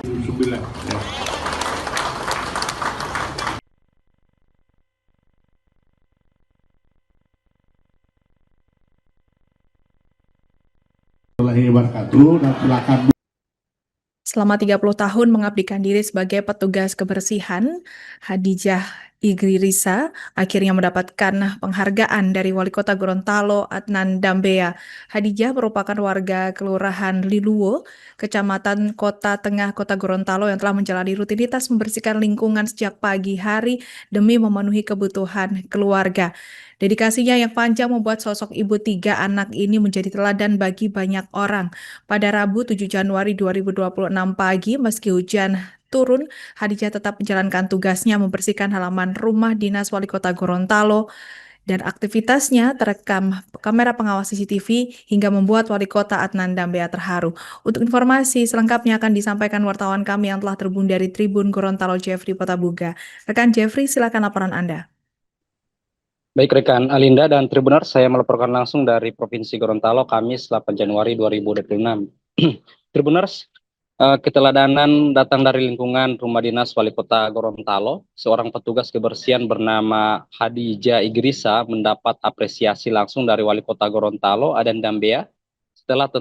9. Ya. Dan silakan. Selama 30 tahun mengabdikan diri sebagai petugas kebersihan, Hadijah Igri Risa akhirnya mendapatkan penghargaan dari Wali Kota Gorontalo Adnan Dambea. Hadijah merupakan warga Kelurahan Liluwo, Kecamatan Kota Tengah Kota Gorontalo yang telah menjalani rutinitas membersihkan lingkungan sejak pagi hari demi memenuhi kebutuhan keluarga. Dedikasinya yang panjang membuat sosok ibu 3 anak ini menjadi teladan bagi banyak orang. Pada Rabu 7 Januari 2026 pagi, meski hujan turun, Hadijah tetap menjalankan tugasnya membersihkan halaman rumah dinas Wali Kota Gorontalo dan aktivitasnya terekam kamera pengawas CCTV hingga membuat Wali Kota Adnan Dambea terharu. Untuk informasi selengkapnya akan disampaikan wartawan kami yang telah terhubung dari Tribun Gorontalo, Jeffrey Potabuga. Rekan Jeffrey, silakan laporan Anda. Baik rekan Alinda dan Tribuners, saya melaporkan langsung dari Provinsi Gorontalo, Kamis 8 Januari 2026. Tribuners, keteladanan datang dari lingkungan Rumah Dinas Wali Kota Gorontalo. Seorang petugas kebersihan bernama Hadijah Igrisa mendapat apresiasi langsung dari Wali Kota Gorontalo, Adan Dambea, setelah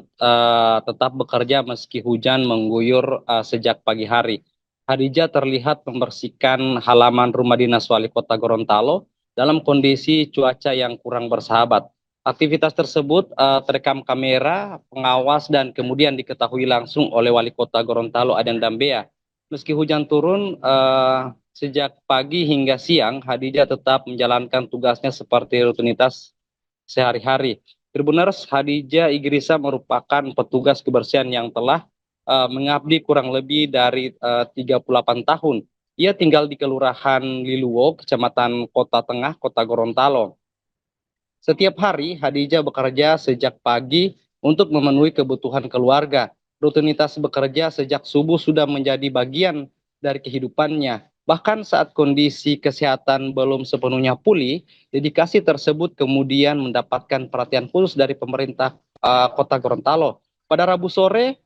tetap bekerja meski hujan mengguyur sejak pagi hari. Hadijah terlihat membersihkan halaman Rumah Dinas Wali Kota Gorontalo dalam kondisi cuaca yang kurang bersahabat. Aktivitas tersebut terekam kamera pengawas dan kemudian diketahui langsung oleh Wali Kota Gorontalo Adan Dambea. Meski hujan turun sejak pagi hingga siang, Hadijah tetap menjalankan tugasnya seperti rutinitas sehari-hari. Tribuners, Hadijah Igrisa merupakan petugas kebersihan yang telah mengabdi kurang lebih dari 38 tahun. Ia tinggal di Kelurahan Liluwo, Kecamatan Kota Tengah, Kota Gorontalo. Setiap hari, Hadijah bekerja sejak pagi untuk memenuhi kebutuhan keluarga. Rutinitas bekerja sejak subuh sudah menjadi bagian dari kehidupannya. Bahkan saat kondisi kesehatan belum sepenuhnya pulih, dedikasi tersebut kemudian mendapatkan perhatian khusus dari pemerintah Kota Gorontalo. Pada Rabu sore,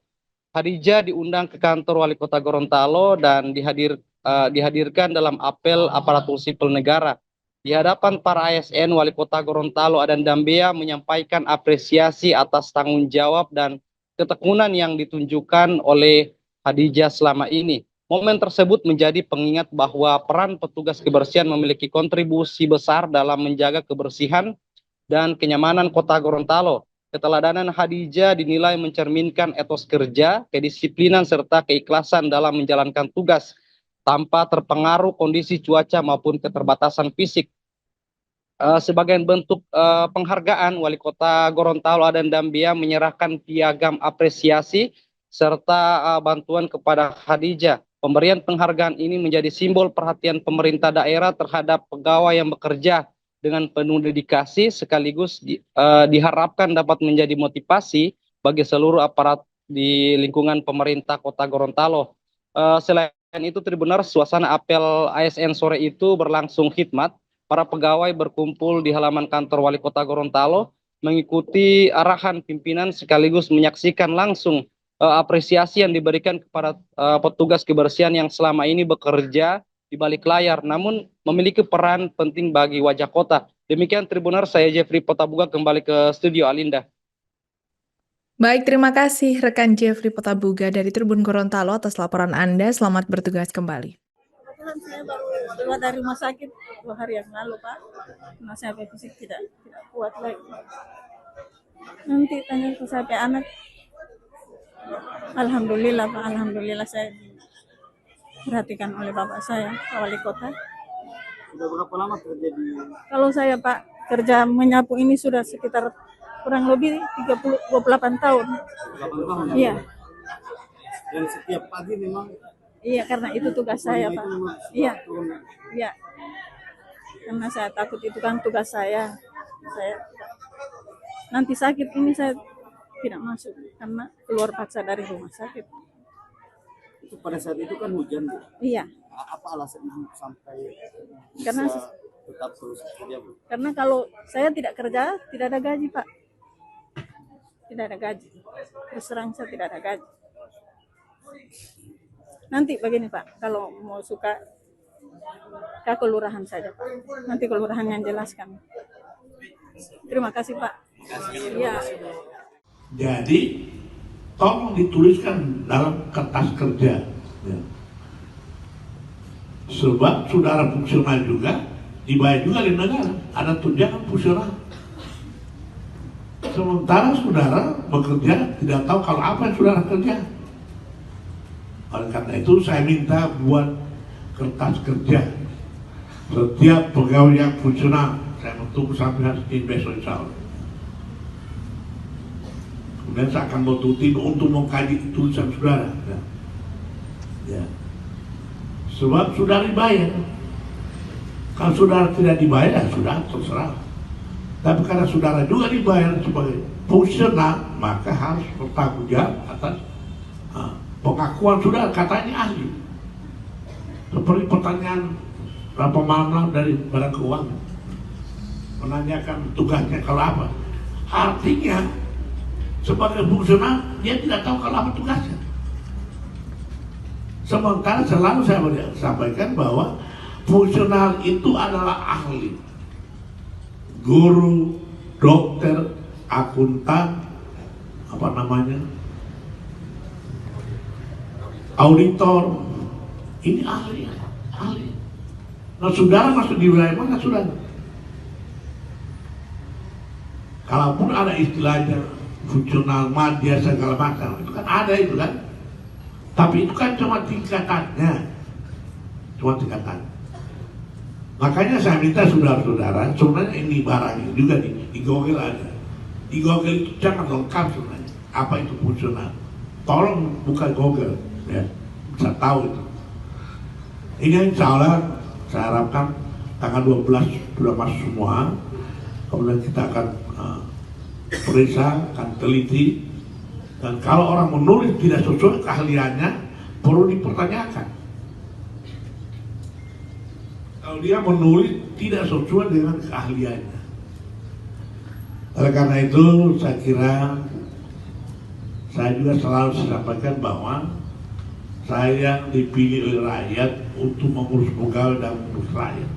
Hadijah diundang ke kantor Wali Kota Gorontalo dan dihadirkan dalam apel aparatur sipil negara. Di hadapan para ASN, Wali Kota Gorontalo Adan Dambea menyampaikan apresiasi atas tanggung jawab dan ketekunan yang ditunjukkan oleh Hadijah selama ini. Momen tersebut menjadi pengingat bahwa peran petugas kebersihan memiliki kontribusi besar dalam menjaga kebersihan dan kenyamanan Kota Gorontalo. Keteladanan Hadijah dinilai mencerminkan etos kerja, kedisiplinan, serta keikhlasan dalam menjalankan tugas tanpa terpengaruh kondisi cuaca maupun keterbatasan fisik. Sebagai bentuk penghargaan, Wali Kota Gorontalo Adan Dambea menyerahkan piagam apresiasi serta bantuan kepada Hadijah. Pemberian penghargaan ini menjadi simbol perhatian pemerintah daerah terhadap pegawai yang bekerja dengan penuh dedikasi, sekaligus diharapkan dapat menjadi motivasi bagi seluruh aparat di lingkungan pemerintah Kota Gorontalo. Selain itu, Tribuners, suasana apel ASN sore itu berlangsung khidmat. Para pegawai berkumpul di halaman kantor Wali Kota Gorontalo, mengikuti arahan pimpinan sekaligus menyaksikan langsung apresiasi yang diberikan kepada petugas kebersihan yang selama ini bekerja di balik layar, namun memiliki peran penting bagi wajah kota. Demikian Tribuners, saya Jeffrey Potabuga kembali ke studio Alinda. Baik, terima kasih rekan Jeffrey Potabuga dari Tribun Gorontalo atas laporan Anda. Selamat bertugas kembali. Kebetulan saya baru keluar dari rumah sakit 2 hari yang lalu, Pak. Karena saya fisik tidak kuat lagi. Nanti tanya ke sampai anak. Alhamdulillah, Pak. Alhamdulillah saya diperhatikan oleh bapak saya, Pak Wali Kota. Sudah berapa lama kerja di? Kalau saya, Pak, kerja menyapu ini sudah sekitar kurang lebih 28 tahun. 8 tahun? Iya. Dan setiap pagi memang? Iya, karena itu tugas saya, Pak. Iya. Turun. Iya. Karena saya takut itu kan tugas saya. Nanti sakit ini saya tidak masuk karena keluar paksa dari rumah sakit. Itu pada saat itu kan hujan, Bu. Iya. Apa alasan Ibu sampai Karena tetap terus kerja, Bu? Karena kalau saya tidak kerja, tidak ada gaji, Pak. Tidak ada gaji. Terus terang saya tidak ada gaji. Nanti begini Pak, kalau mau suka ke kelurahan saja Pak. Nanti kelurahan yang jelaskan. Terima kasih Pak. Iya. Jadi tolong dituliskan dalam kertas kerja. Ya. Sebab saudara fungsional juga dibayar juga di negara, ada tunjangan fungsional. Sementara saudara bekerja tidak tahu kalau apa yang saudara kerja. Oleh karena itu saya minta buat kertas kerja setiap pegawai yang fungsional. Saya menunggu sampai hari Senin besok insya Allah. Kemudian saya akan bertutin untuk mengkaji tulisan saudara. Ya. Sebab saudara dibayar. Kalau saudara tidak dibayar, sudah terserah. Tapi karena saudara juga dibayar sebagai fungsional, maka harus bertanggung jawab atas pengakuan saudara, katanya ahli. Seperti pertanyaan berapa malam dari Badan Keuangan menanyakan tugasnya kalau apa. Artinya sebagai fungsional dia tidak tahu kalau apa tugasnya. Sementara selalu saya sampaikan bahwa fungsional itu adalah ahli, guru, dokter, akuntan, auditor, ini ahli. Nah, saudara masuk di wilayah mana saudara? Kalaupun ada istilahnya fungsional, madya, segala macam, itu kan ada itu kan. Tapi itu kan cuma tingkatannya. Makanya saya minta saudara-saudara, sebenarnya ini barang ini juga di Google ada. Di Google itu jangan lengkap sebenarnya. Apa itu fungsional? Tolong buka Google, ya, bisa tahu itu. Ini insya Allah saya harapkan tanggal 12 sudah masuk semua. Kemudian kita akan periksa, akan teliti. Dan kalau orang menulis tidak sesuai keahliannya, perlu dipertanyakan. Kalau dia menulis tidak sesuai dengan keahliannya. Oleh karena itu, saya kira saya juga selalu sampaikan bahwa saya dipilih oleh rakyat untuk mengurus pegawai dan mengurus rakyat.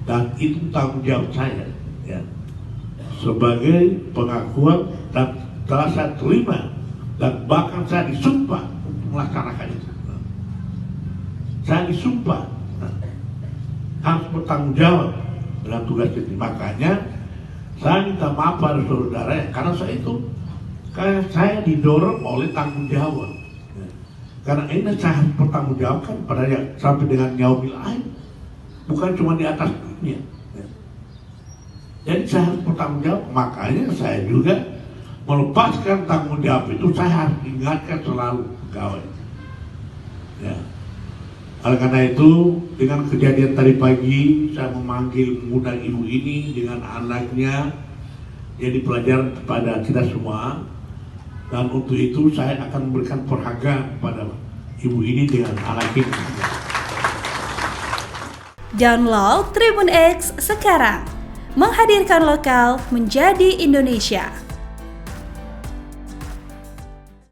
Dan itu tanggung jawab saya, ya, sebagai pengakuan dan telah saya terima dan bahkan saya disumpah untuk melaksanakan itu. Saya disumpah harus bertanggung jawab dengan tugas ini. Makanya saya minta maaf pada saudara ya, karena saya didorong oleh tanggung jawab. Karena ini saya harus bertanggung jawabkan pada sampai dengan yaumil akhir, bukan cuma di atas dunia. Jadi saya harus bertanggung jawab. Makanya saya juga melepaskan tanggung jawab itu, saya harus ingatkan selalu pegawai. Ya. Oleh karena itu, dengan kejadian tadi pagi, saya memanggil muda ibu ini dengan anaknya, jadi pelajaran kepada kita semua. Dan untuk itu saya akan memberikan penghargaan kepada ibu ini dengan anak ini. Download Tribun X sekarang, menghadirkan lokal menjadi Indonesia.